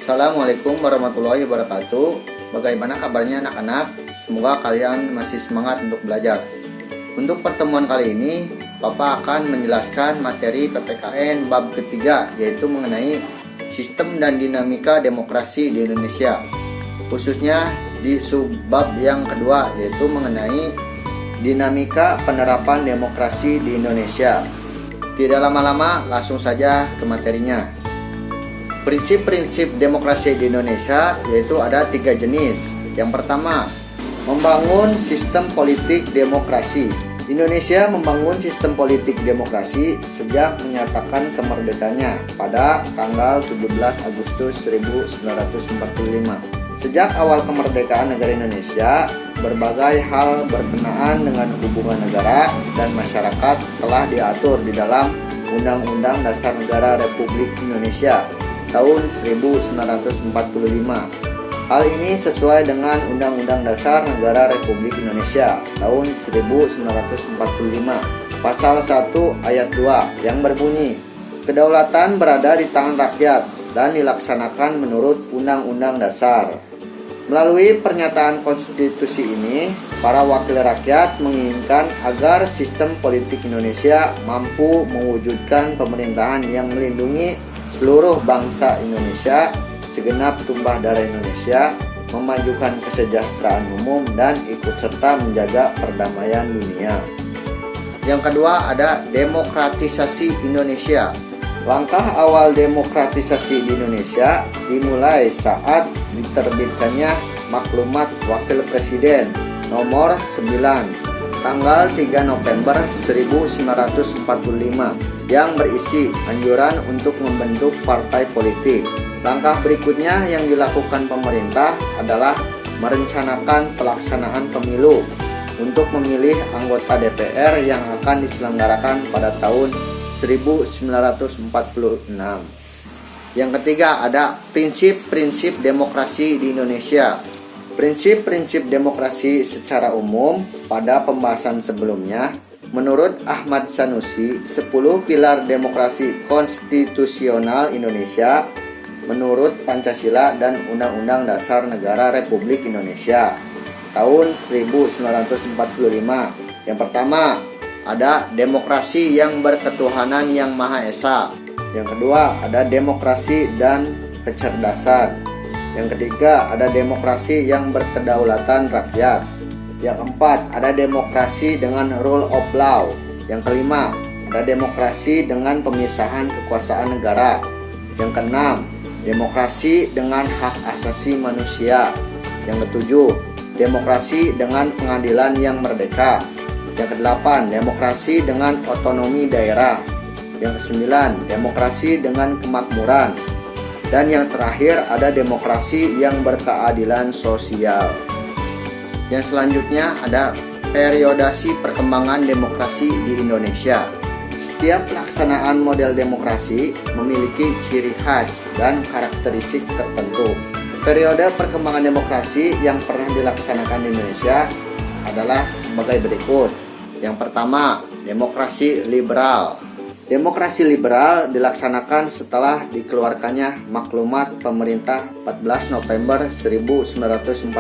Assalamualaikum warahmatullahi wabarakatuh. Bagaimana kabarnya anak-anak? Semoga kalian masih semangat untuk belajar. Untuk pertemuan kali ini, Papa akan menjelaskan materi PPKN bab ketiga, yaitu mengenai sistem dan dinamika demokrasi di Indonesia. Khususnya di subbab yang kedua, yaitu mengenai dinamika penerapan demokrasi di Indonesia. Tidak lama-lama, langsung saja ke materinya. Prinsip-prinsip demokrasi di Indonesia yaitu ada 3 jenis. Yang pertama, membangun sistem politik demokrasi. Indonesia membangun sistem politik demokrasi sejak menyatakan kemerdekaannya pada tanggal 17 Agustus 1945. Sejak awal kemerdekaan negara Indonesia, berbagai hal berkenaan dengan hubungan negara dan masyarakat telah diatur di dalam Undang-Undang Dasar Negara Republik Indonesia tahun 1945. Hal ini sesuai dengan Undang-Undang Dasar Negara Republik Indonesia tahun 1945 Pasal 1 Ayat 2 yang berbunyi, kedaulatan berada di tangan rakyat dan dilaksanakan menurut Undang-Undang Dasar. Melalui pernyataan konstitusi ini, para wakil rakyat menginginkan agar sistem politik Indonesia mampu mewujudkan pemerintahan yang melindungi seluruh bangsa Indonesia, segenap tumpah darah Indonesia, memajukan kesejahteraan umum, dan ikut serta menjaga perdamaian dunia. Yang kedua ada demokratisasi Indonesia. Langkah awal demokratisasi di Indonesia dimulai saat diterbitkannya Maklumat Wakil Presiden nomor 9 tanggal 3 November 1945 yang berisi anjuran untuk membentuk partai politik. Langkah berikutnya yang dilakukan pemerintah adalah merencanakan pelaksanaan pemilu untuk memilih anggota DPR yang akan diselenggarakan pada tahun 1946. Yang ketiga ada prinsip-prinsip demokrasi di Indonesia. Prinsip-prinsip demokrasi secara umum pada pembahasan sebelumnya, menurut Ahmad Sanusi, 10 pilar demokrasi konstitusional Indonesia menurut Pancasila dan Undang-Undang Dasar Negara Republik Indonesia tahun 1945. Yang pertama, ada demokrasi yang berketuhanan yang Maha Esa. Yang kedua, ada demokrasi dan kecerdasan. Yang ketiga, ada demokrasi yang berkedaulatan rakyat. Yang keempat, ada demokrasi dengan rule of law. Yang kelima, ada demokrasi dengan pemisahan kekuasaan negara. Yang keenam, demokrasi dengan hak asasi manusia. Yang ketujuh, demokrasi dengan pengadilan yang merdeka. Yang kedelapan, demokrasi dengan otonomi daerah. Yang kesembilan, demokrasi dengan kemakmuran. Dan yang terakhir, ada demokrasi yang berkeadilan sosial. Yang selanjutnya ada periodasi perkembangan demokrasi di Indonesia. Setiap pelaksanaan model demokrasi memiliki ciri khas dan karakteristik tertentu. Periode perkembangan demokrasi yang pernah dilaksanakan di Indonesia adalah sebagai berikut. Yang pertama, demokrasi liberal. Demokrasi liberal dilaksanakan setelah dikeluarkannya Maklumat Pemerintah 14 November 1945.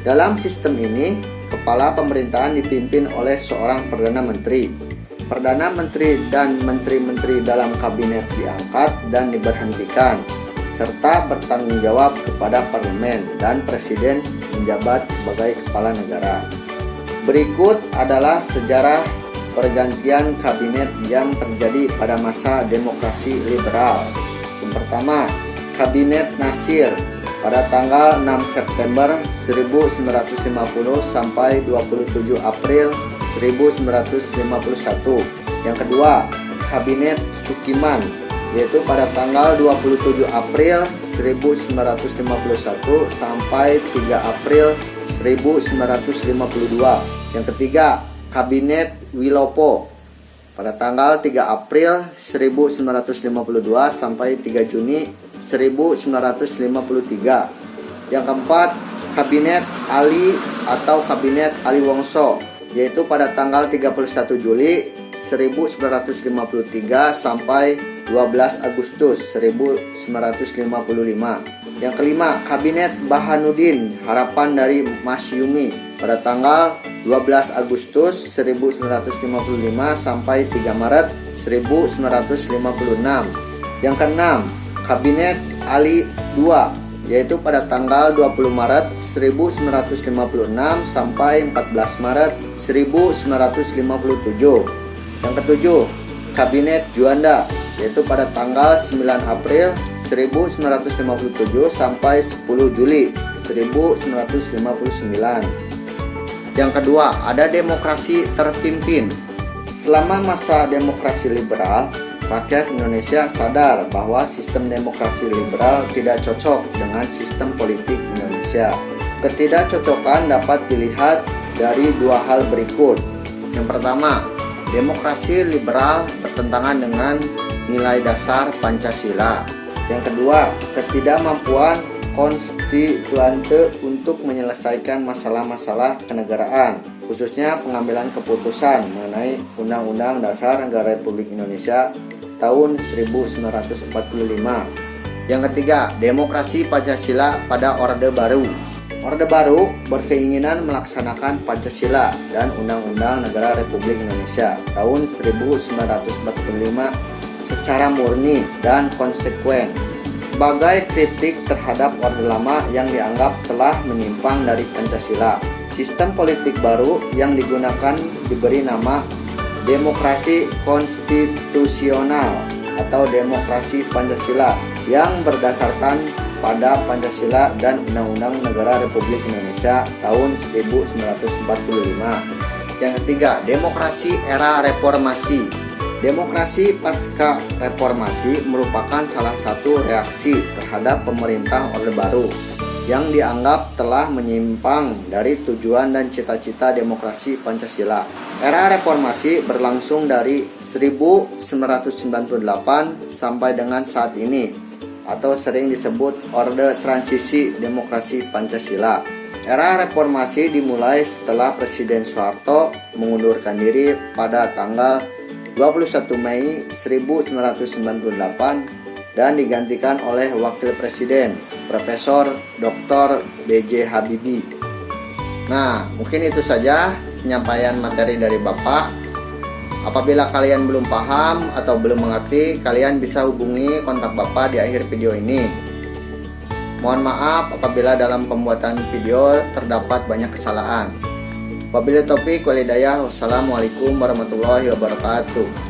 Dalam sistem ini, kepala pemerintahan dipimpin oleh seorang Perdana Menteri. Perdana Menteri dan menteri-menteri dalam kabinet diangkat dan diberhentikan, serta bertanggung jawab kepada parlemen, dan presiden menjabat sebagai kepala negara. Berikut adalah sejarah pergantian kabinet yang terjadi pada masa demokrasi liberal. Yang pertama, Kabinet Nasir pada tanggal 6 September 1950 sampai 27 April 1951. Yang kedua, Kabinet Sukiman, yaitu pada tanggal 27 April 1951 sampai 3 April 1952. Yang ketiga, Kabinet Wilopo pada tanggal 3 April 1952 sampai 3 Juni 1953. Yang keempat, Kabinet Ali atau Kabinet Ali Wongso, yaitu pada tanggal 31 Juli 1953 sampai 12 Agustus 1955. Yang kelima, Kabinet Bahanuddin Harapan dari Masyumi pada tanggal 12 Agustus 1955 sampai 3 Maret 1956. Yang keenam, Kabinet Ali II, yaitu pada tanggal 20 Maret 1956 sampai 14 Maret 1957. Yang ketujuh, Kabinet Juanda, yaitu pada tanggal 9 April 1957 sampai 10 Juli 1959. Yang kedua, ada demokrasi terpimpin. Selama masa demokrasi liberal, rakyat Indonesia sadar bahwa sistem demokrasi liberal tidak cocok dengan sistem politik Indonesia. Ketidakcocokan dapat dilihat dari dua hal berikut. Yang pertama, demokrasi liberal bertentangan dengan nilai dasar Pancasila. Yang kedua, ketidakmampuan konstituante untuk menyelesaikan masalah-masalah kenegaraan, khususnya pengambilan keputusan mengenai Undang-Undang Dasar Negara Republik Indonesia tahun 1945. Yang ketiga, demokrasi Pancasila pada Orde Baru. Orde Baru berkeinginan melaksanakan Pancasila dan Undang-Undang Negara Republik Indonesia tahun 1945 secara murni dan konsekuen, sebagai kritik terhadap Orde Lama yang dianggap telah menyimpang dari Pancasila. Sistem politik baru yang digunakan diberi nama demokrasi konstitusional atau demokrasi Pancasila yang berdasarkan pada Pancasila dan Undang-Undang Negara Republik Indonesia tahun 1945. Yang ketiga, demokrasi era reformasi. Demokrasi pasca reformasi merupakan salah satu reaksi terhadap pemerintah Orde Baru yang dianggap telah menyimpang dari tujuan dan cita-cita demokrasi Pancasila. Era reformasi berlangsung dari 1998 sampai dengan saat ini, atau sering disebut Orde Transisi Demokrasi Pancasila. Era reformasi dimulai setelah Presiden Soeharto mengundurkan diri pada tanggal 21 Mei 1998 dan digantikan oleh Wakil Presiden Profesor Dr. B.J. Habibie. Nah, mungkin itu saja penyampaian materi dari Bapak. Apabila kalian belum paham atau belum mengerti, kalian bisa hubungi kontak Bapak di akhir video ini. Mohon maaf apabila dalam pembuatan video terdapat banyak kesalahan. Wabillahi taufiq wal hidayah. Wassalamualaikum warahmatullahi wabarakatuh.